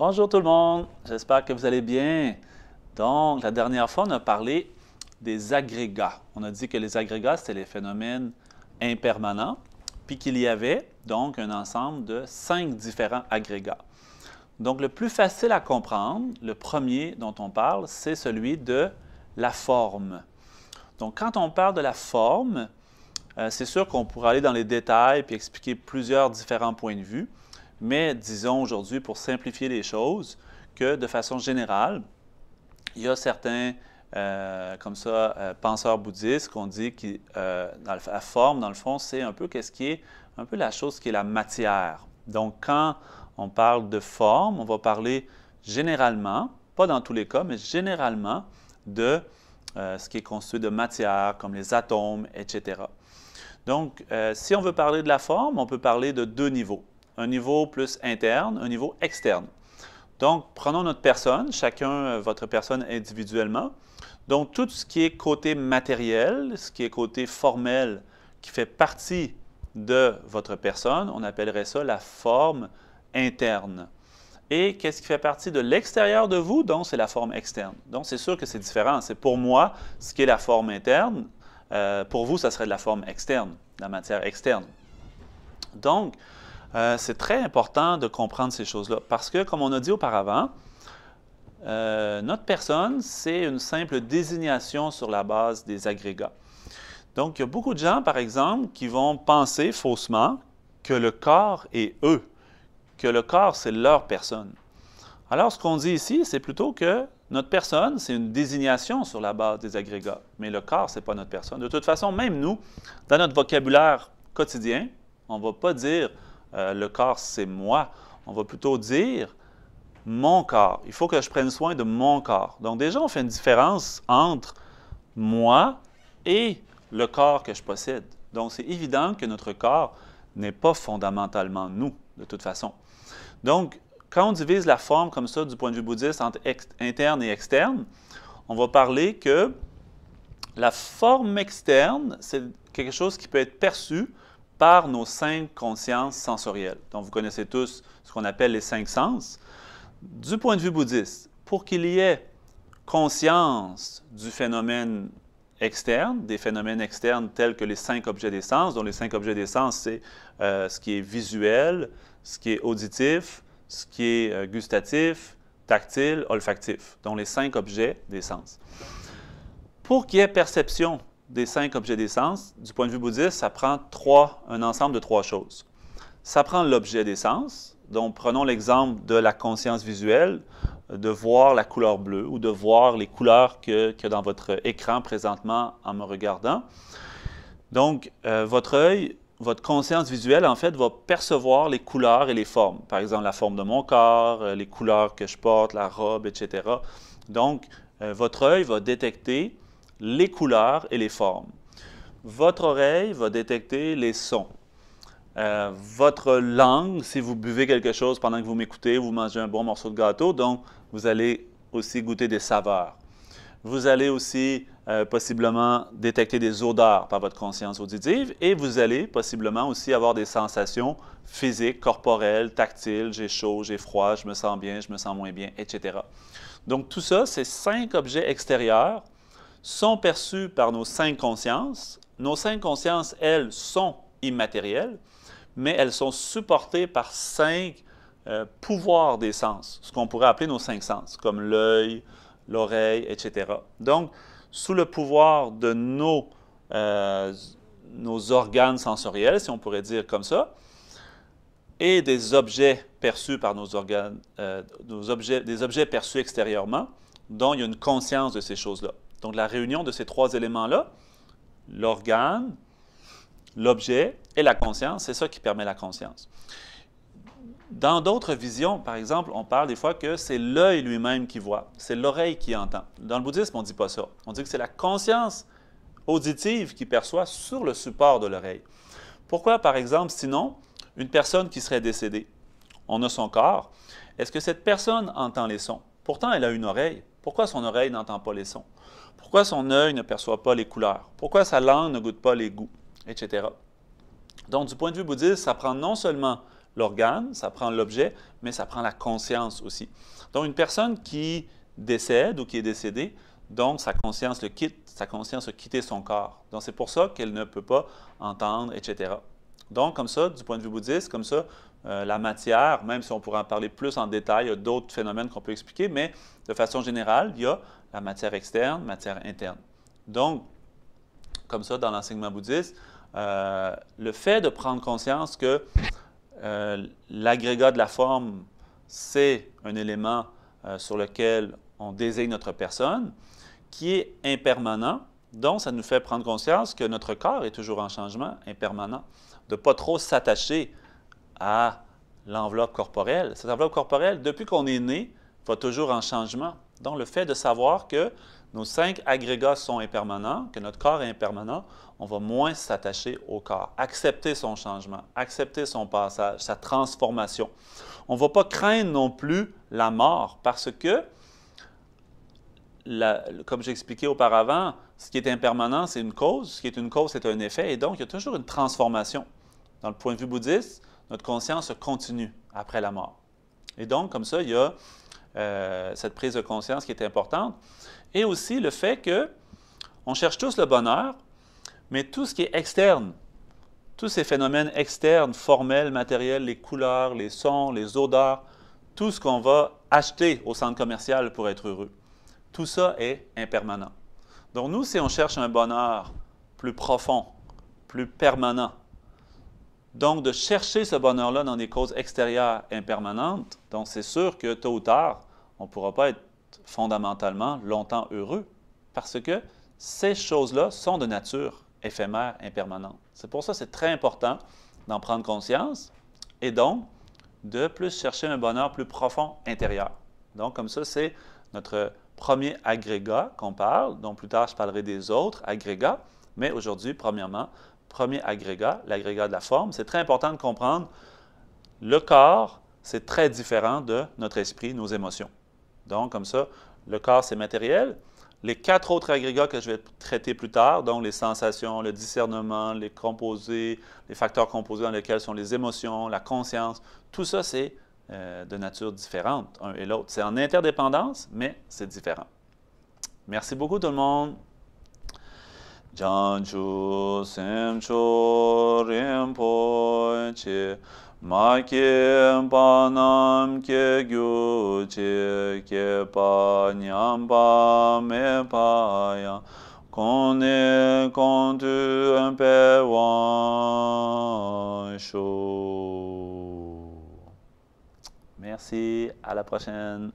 Bonjour tout le monde, j'espère que vous allez bien. Donc, la dernière fois, on a parlé des agrégats. On a dit que les agrégats, c'était les phénomènes impermanents, puis qu'il y avait donc un ensemble de 5 différents agrégats. Donc, le plus facile à comprendre, le premier dont on parle, c'est celui de la forme. Donc, quand on parle de la forme, c'est sûr qu'on pourra aller dans les détails puis expliquer plusieurs différents points de vue. Mais disons aujourd'hui, pour simplifier les choses, que de façon générale, il y a certains, penseurs bouddhistes qu'on dit que la forme, dans le fond, c'est un peu qu'est-ce qui est un peu la chose qui est la matière. Donc, quand on parle de forme, on va parler généralement, pas dans tous les cas, mais généralement de ce qui est constitué de matière, comme les atomes, etc. Donc, si on veut parler de la forme, on peut parler de deux niveaux. Un niveau plus interne, un niveau externe. Donc, prenons notre personne, chacun votre personne individuellement. Donc, tout ce qui est côté matériel, ce qui est côté formel, qui fait partie de votre personne, on appellerait ça la forme interne. Et qu'est-ce qui fait partie de l'extérieur de vous? Donc, c'est la forme externe. Donc, c'est sûr que c'est différent. C'est pour moi, ce qui est la forme interne, pour vous, ça serait de la forme externe, de la matière externe. Donc, c'est très important de comprendre ces choses-là parce que, comme on a dit auparavant, notre personne, c'est une simple désignation sur la base des agrégats. Donc, il y a beaucoup de gens, par exemple, qui vont penser faussement que le corps est eux, que le corps, c'est leur personne. Alors, ce qu'on dit ici, c'est plutôt que notre personne, c'est une désignation sur la base des agrégats, mais le corps, ce n'est pas notre personne. De toute façon, même nous, dans notre vocabulaire quotidien, on ne va pas dire le corps, c'est moi. On va plutôt dire mon corps. Il faut que je prenne soin de mon corps. Donc déjà, on fait une différence entre moi et le corps que je possède. Donc c'est évident que notre corps n'est pas fondamentalement nous, de toute façon. Donc, quand on divise la forme comme ça du point de vue bouddhiste entre interne et externe, on va parler que la forme externe, c'est quelque chose qui peut être perçu par nos 5 consciences sensorielles. Donc, vous connaissez tous ce qu'on appelle les 5 sens. Du point de vue bouddhiste, pour qu'il y ait conscience du phénomène externe, des phénomènes externes tels que les 5 objets des sens, dont les 5 objets des sens, c'est ce qui est visuel, ce qui est auditif, ce qui est gustatif, tactile, olfactif. Donc, les 5 objets des sens. Pour qu'il y ait perception des 5 objets des sens, du point de vue bouddhiste, ça prend un ensemble de 3 choses. Ça prend l'objet des sens, donc prenons l'exemple de la conscience visuelle, de voir la couleur bleue ou de voir les couleurs qu'il y a dans votre écran présentement en me regardant. Donc, votre œil, votre conscience visuelle, en fait, va percevoir les couleurs et les formes. Par exemple, la forme de mon corps, les couleurs que je porte, la robe, etc. Donc, votre œil va détecter les couleurs et les formes. Votre oreille va détecter les sons. Votre langue, si vous buvez quelque chose pendant que vous m'écoutez, vous mangez un bon morceau de gâteau, donc vous allez aussi goûter des saveurs. Vous allez aussi possiblement détecter des odeurs par votre conscience auditive et vous allez possiblement aussi avoir des sensations physiques, corporelles, tactiles, j'ai chaud, j'ai froid, je me sens bien, je me sens moins bien, etc. Donc tout ça, ces 5 objets extérieurs sont perçus par nos 5 consciences. Nos 5 consciences, elles, sont immatérielles, mais elles sont supportées par 5 pouvoirs des sens, ce qu'on pourrait appeler nos 5 sens, comme l'œil, l'oreille, etc. Donc, sous le pouvoir de nos organes sensoriels, si on pourrait dire comme ça, et des objets perçus par nos organes, des objets perçus extérieurement, dont il y a une conscience de ces choses-là. Donc, la réunion de ces 3 éléments-là, l'organe, l'objet et la conscience, c'est ça qui permet la conscience. Dans d'autres visions, par exemple, on parle des fois que c'est l'œil lui-même qui voit, c'est l'oreille qui entend. Dans le bouddhisme, on ne dit pas ça. On dit que c'est la conscience auditive qui perçoit sur le support de l'oreille. Pourquoi, par exemple, sinon, une personne qui serait décédée, on a son corps, est-ce que cette personne entend les sons? Pourtant, elle a une oreille. Pourquoi son oreille n'entend pas les sons? Pourquoi son œil ne perçoit pas les couleurs? Pourquoi sa langue ne goûte pas les goûts? Etc. Donc, du point de vue bouddhiste, ça prend non seulement l'organe, ça prend l'objet, mais ça prend la conscience aussi. Donc, une personne qui décède ou qui est décédée, donc sa conscience le quitte, sa conscience a quitté son corps. Donc, c'est pour ça qu'elle ne peut pas entendre, etc. Donc, comme ça, du point de vue bouddhiste, comme ça, la matière, même si on pourrait en parler plus en détail, il y a d'autres phénomènes qu'on peut expliquer, mais de façon générale, il y a la matière externe, matière interne. Donc, comme ça, dans l'enseignement bouddhiste, le fait de prendre conscience que l'agrégat de la forme, c'est un élément sur lequel on désigne notre personne, qui est impermanent, donc ça nous fait prendre conscience que notre corps est toujours en changement, impermanent, de ne pas trop s'attacher à l'enveloppe corporelle. Cette enveloppe corporelle, depuis qu'on est né, va toujours en changement. Donc, le fait de savoir que nos 5 agrégats sont impermanents, que notre corps est impermanent, on va moins s'attacher au corps, accepter son changement, accepter son passage, sa transformation. On ne va pas craindre non plus la mort parce que, comme j'ai expliqué auparavant, ce qui est impermanent, c'est une cause, ce qui est une cause, c'est un effet, et donc il y a toujours une transformation. Dans le point de vue bouddhiste, notre conscience continue après la mort. Et donc, comme ça, il y a cette prise de conscience qui est importante. Et aussi le fait qu'on cherche tous le bonheur, mais tout ce qui est externe, tous ces phénomènes externes, formels, matériels, les couleurs, les sons, les odeurs, tout ce qu'on va acheter au centre commercial pour être heureux, tout ça est impermanent. Donc nous, si on cherche un bonheur plus profond, plus permanent, donc, de chercher ce bonheur-là dans des causes extérieures impermanentes, donc c'est sûr que tôt ou tard, on ne pourra pas être fondamentalement longtemps heureux parce que ces choses-là sont de nature éphémère, impermanente. C'est pour ça que c'est très important d'en prendre conscience et donc de plus chercher un bonheur plus profond intérieur. Donc, comme ça, c'est notre premier agrégat qu'on parle, dont plus tard je parlerai des autres agrégats, mais aujourd'hui, premièrement, premier agrégat, l'agrégat de la forme. C'est très important de comprendre le corps, c'est très différent de notre esprit, nos émotions. Donc, comme ça, le corps, c'est matériel. Les 4 autres agrégats que je vais traiter plus tard, donc les sensations, le discernement, les composés, les facteurs composés dans lesquels sont les émotions, la conscience, tout ça, c'est de nature différente, un et l'autre. C'est en interdépendance, mais c'est différent. Merci beaucoup tout le monde. Janchu Semcho Rinpoche Makim Panam Ke Gyuche Ke Pa Nyamba Me Paya Kone Kontu Mpe Wan Sho. Merci, à la prochaine.